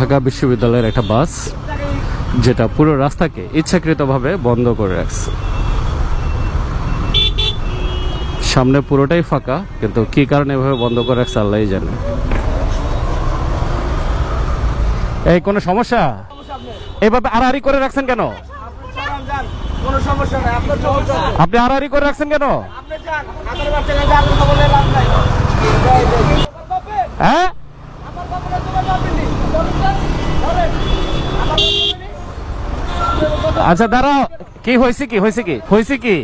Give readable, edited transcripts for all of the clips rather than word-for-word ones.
ঢাকা বিশ্ববিদ্যালয়ের একটা বাস যেটা পুরো রাস্তাকে ইচ্ছাকৃতভাবে বন্ধ করে রাখছে। সামনে পুরোটাই ফাঁকা, কিন্তু কি কারণে এভাবে বন্ধ করে রাখছে আল্লাহই জানে। এই কোনো সমস্যা? এইভাবে আড়াআড়ি করে রাখছেন কেন? আপনি আড়াআড়ি করে রাখছেন কেন? হ্যাঁ, আচ্ছা দাঁড়াও, কি হয়েছে কি হয়েছে কি হয়েছে কি?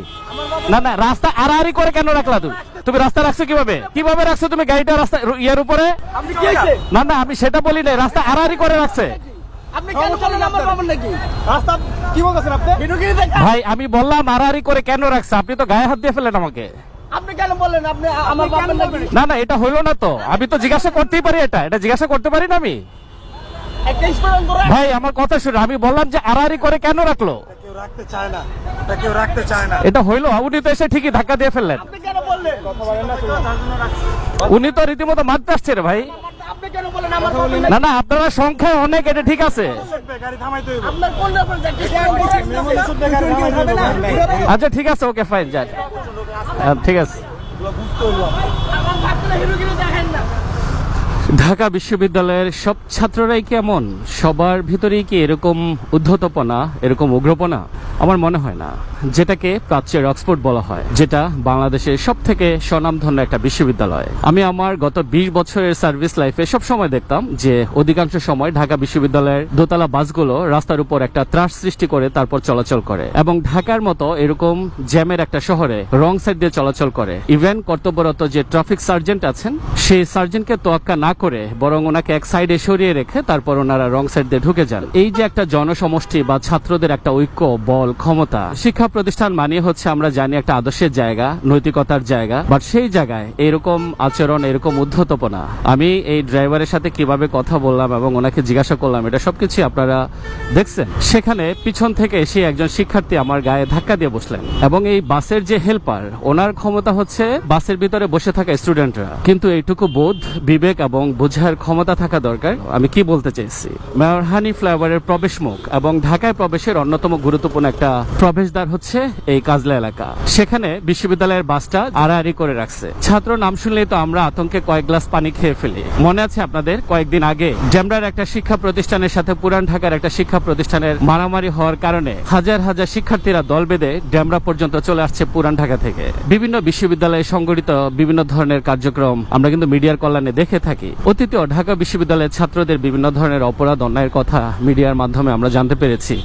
না না, রাস্তা আড়াআড়ি করে কেন রাখলা? তুমি রাস্তা রাখছো কিভাবে? কিভাবে রাখছো তুমি গাড়িটা রাস্তা ইয়ার উপরে? না না, আমি সেটা বলি না, রাস্তা আড়াআড়ি করে রাখছে। ভাই আমি বললাম আড়াআড়ি করে কেন রাখছে, আপনি তো গায়ে হাত দিয়ে ফেলেন আমাকে। আপনি কেন বললেন আপনি আমার বাবার নাকি? না না, এটা হইলো না তো, আমি তো জিজ্ঞাসা করতেই পারি, এটা জিজ্ঞাসা করতে পারি না আমি? ভাই আমার কথা শুনে, আমি বললাম যে আড়াআড়ি করে কেন রাখলো? কেউ রাখতে চায় না, কেউ রাখতে চায় না। এটা হইলো? উনি তো এসে ঠিকই ধাক্কা দিয়ে ফেললেন। আপনি কেন বললেন? উনি তো রীতিমতো মারতে আসছে রে ভাই। আপনি কেন বললেন আমার বাবার নাকি? না না, আপনারা সংখ্যায় অনেক, এটা ঠিক আছে। গাড়ি থামাইতে হইব। আপনার কোন ব্যাপার যাচ্ছে? আচ্ছা ঠিক আছে, ওকে ফাইন, যান। ঠিক আছে। আমার ছাত্র হিরোগিরি দেখেন না। ঢাকা বিশ্ববিদ্যালয়ের সব ছাত্ররাই কি এমন? সবার ভিতরেই কি এরকম উদ্ধতপনা, এরকম উগ্রপনা? আমার মনে হয় না। যেটাকে প্রাচ্যের অক্সফোর্ড বলা হয়, যেটা বাংলাদেশের সব থেকে স্বনামধন্য একটা বিশ্ববিদ্যালয়। আমি আমার গত 20 বছরের সার্ভিস লাইফে সব সময় দেখতাম যে অধিকাংশ সময় ঢাকা বিশ্ববিদ্যালয়ের দোতলা বাসগুলো রাস্তার উপর একটা ত্রাস সৃষ্টি করে তারপর চলাচল করে, এবং ঢাকার মতো এরকম জ্যামের একটা শহরে রং সাইড দিয়ে চলাচল করে। ইভেন কর্তব্যরত যে ট্রাফিক সার্জেন্ট আছেন, সেই সার্জেন্টকে তোয়াক্কা না করে বরং ওনাকে এক সাইডে সরিয়ে রেখে তারপর ওনারা রং সাইড দিয়ে ঢুকে যান। এই যে একটা জনসমষ্টি বা ছাত্রদের একটা ঐক্য, বল, ক্ষমতা। শিক্ষা প্রতিষ্ঠান মানে হচ্ছে আমরা জানি একটা আদর্শের জায়গা, নৈতিকতার জায়গা, বাট সেই জায়গায় এরকম আচরণ, এরকম উদ্ধতপনা। আমি এই ড্রাইভারের সাথে কিভাবে কথা বললাম এবং ওনাকে জিজ্ঞাসা করলাম, এটা সবকিছু আপনারা দেখছেন। সেখানে পিছন থেকে এসে একজন শিক্ষার্থী আমার গায়ে ধাক্কা দিয়ে বসলেন, এবং এই বাসের যে হেল্পার, ওনার ক্ষমতা হচ্ছে বাসের ভিতরে বসে থাকা স্টুডেন্টরা, কিন্তু এইটুকু বোধ, বিবেক এবং বোঝার ক্ষমতা থাকা দরকার। আমি কি বলতে চাইছি, মেয়রহানি ফ্লাইওভারের প্রবেশ মুখ এবং ঢাকায় প্রবেশের অন্যতম গুরুত্বপূর্ণ একটা প্রবেশদ্বার হচ্ছে এই কাজলা এলাকা। সেখানে বিশ্ববিদ্যালয়ের বাসটা আড়াআড়ি করে রাখছে। ছাত্র নাম শুনলেই তো আমরা আতঙ্কে কয়েক গ্লাস পানি খেয়ে ফেলি। মনে আছে আপনাদের কয়েকদিন আগে ডেমরার একটা শিক্ষা প্রতিষ্ঠানের সাথে পুরান ঢাকার একটা শিক্ষা প্রতিষ্ঠানের মারামারি হওয়ার কারণে হাজার হাজার শিক্ষার্থীরা দল বেঁধে ডেমরা পর্যন্ত চলে আসছে পুরান ঢাকা থেকে। বিভিন্ন বিশ্ববিদ্যালয়ে সংগঠিত বিভিন্ন ধরনের কার্যক্রম আমরা কিন্তু মিডিয়ার কল্যাণে দেখে থাকি। অতীতেও ঢাকা বিশ্ববিদ্যালয়ের ছাত্রদের বিভিন্ন ধরনের অপরাধ, অন্যায়ের কথা মিডিয়ার মাধ্যমে আমরা জানতে পেরেছি।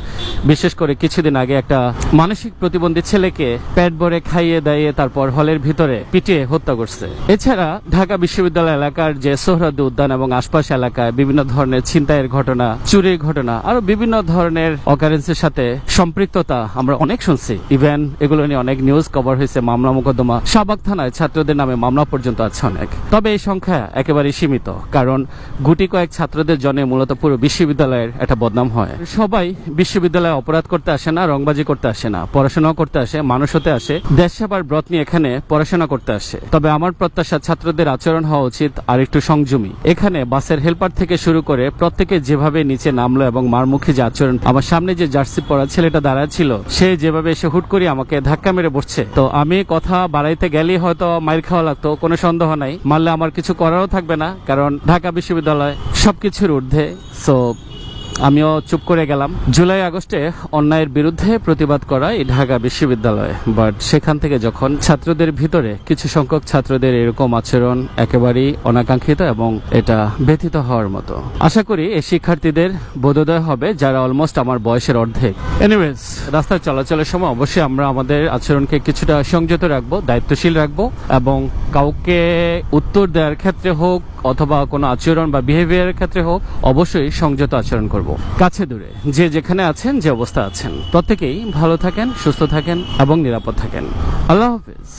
বিশেষ করে কিছুদিন আগে একটা মানসিক প্রতিবন্ধী ছেলেকে পেট ভরে খাইয়ে দাইয়ে তারপর হলের ভিতরে পিটিয়ে হত্যা করছে। এছাড়া ঢাকা বিশ্ববিদ্যালয় এলাকার যে সোহরাওয়ার্দী উদ্যান এবং আশপাশ এলাকায় বিভিন্ন ধরনের ছিনতাইয়ের ঘটনা, চুরির ঘটনা, আরো বিভিন্ন ধরনের অকারেন্সের সাথে সম্পৃক্ততা আমরা অনেক শুনছি। ইভেন এগুলো নিয়ে অনেক নিউজ কভার হয়েছে, মামলা মোকদ্দমা, শাহবাগ থানায় ছাত্রদের নামে মামলা পর্যন্ত আছে অনেক। তবে এই সংখ্যা একেবারে সীমিত, কারণ গুটি কয়েক ছাত্রদের জন্য মূলত পুরো বিশ্ববিদ্যালয়ের একটা বদনাম হয়। সবাই বিশ্ববিদ্যালয়ে অপরাধ করতে আসে না, রংবাজি করতে আসে না, পড়াশোনাও করতে আসে, মানুষ হতে আসে, দেশ সেবার ব্রত নিয়ে এখানে পড়াশোনা করতে আসে। তবে আমার প্রত্যাশা ছাত্রদের আচরণ হওয়া উচিত আর একটু সংযমী। এখানে বাসের হেল্পার থেকে শুরু করে প্রত্যেকে যেভাবে নিচে নামলো এবং মারমুখী যে আচরণ, আমার সামনে যে জার্সি পরা ছেলেটা দাঁড়ায় ছিল, সে যেভাবে এসে হুট করে আমাকে ধাক্কা মেরে বসছে, তো আমি কথা বাড়াইতে গেলেই হয়তো মাইর খাওয়া লাগতো, কোনো সন্দেহ নাই। মারলে আমার কিছু করারও থাকবে না, কারণ ঢাকা বিশ্ববিদ্যালয় সবকিছুর ঊর্ধ্বে। সো আমিও চুপ করে গেলাম। জুলাই আগস্টে অন্যায়ের বিরুদ্ধে প্রতিবাদ করা এই ঢাকা বিশ্ববিদ্যালয়, বাট সেখান থেকে যখন ছাত্রদের ভিতরে কিছু সংখ্যক ছাত্রদের এরকম আচরণ একেবারেই অনাকাঙ্ক্ষিত এবং এটা ব্যথিত হওয়ার মতো। আশা করি এই শিক্ষার্থীদের বোধোদয় হবে যারা অলমোস্ট আমার বয়সের অর্ধেক। এনিওয়েজ, রাস্তায় চলাচলের সময় অবশ্যই আমরা আমাদের আচরণকে কিছুটা সংযত রাখবো, দায়িত্বশীল রাখবো, এবং কাউকে উত্তর দেওয়ার ক্ষেত্রে হোক অথবা কোনো আচরণ বা বিহেভিয়ারের ক্ষেত্রে হোক অবশ্যই সংযত আচরণ করব। কাছে দূরে যে যেখানে আছেন, যে অবস্থা আছেন, প্রত্যেকেই ভালো থাকেন, সুস্থ থাকেন এবং নিরাপদ থাকেন। আল্লাহ হাফেজ।